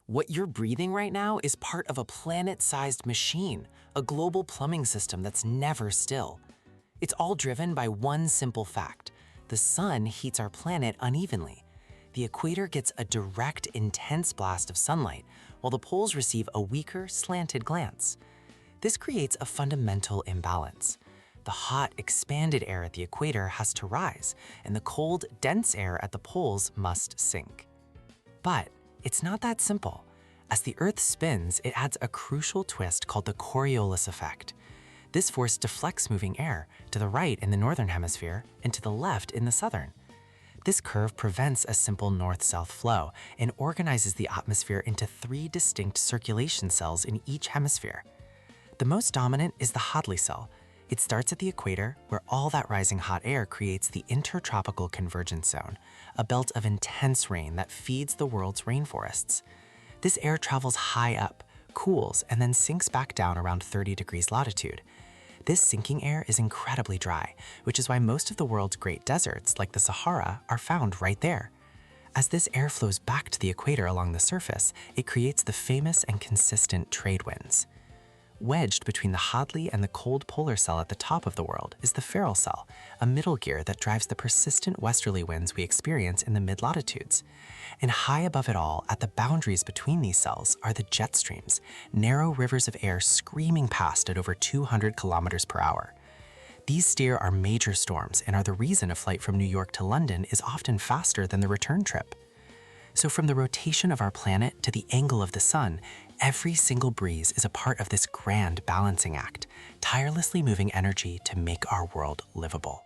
What you're breathing right now is part of a planet-sized machine, a global plumbing system that's never still. It's all driven by one simple fact. The sun heats our planet unevenly. The equator gets a direct, intense blast of sunlight, while the poles receive a weaker, slanted glance. This creates a fundamental imbalance. The hot, expanded air at the equator has to rise, and the cold, dense air at the poles must sink. But it's not that simple. As the Earth spins, it adds a crucial twist called the Coriolis effect. This force deflects moving air to the right in the northern hemisphere and to the left in the southern. This curve prevents a simple north-south flow and organizes the atmosphere into 3 distinct circulation cells in each hemisphere. The most dominant is the Hadley cell. It starts at the equator, where all that rising hot air creates the intertropical convergence zone, a belt of intense rain that feeds the world's rainforests. This air travels high up, cools, and then sinks back down around 30 degrees latitude. This sinking air is incredibly dry, which is why most of the world's great deserts, like the Sahara, are found right there. As this air flows back to the equator along the surface, it creates the famous and consistent trade winds. Wedged between the Hadley and the cold polar cell at the top of the world is the Ferrel cell, a middle gear that drives the persistent westerly winds we experience in the mid-latitudes. And high above it all, at the boundaries between these cells, are the jet streams, narrow rivers of air screaming past at over 200 kilometers per hour. These steer our major storms and are the reason a flight from New York to London is often faster than the return trip. So from the rotation of our planet to the angle of the sun, every single breeze is a part of this grand balancing act, tirelessly moving energy to make our world livable.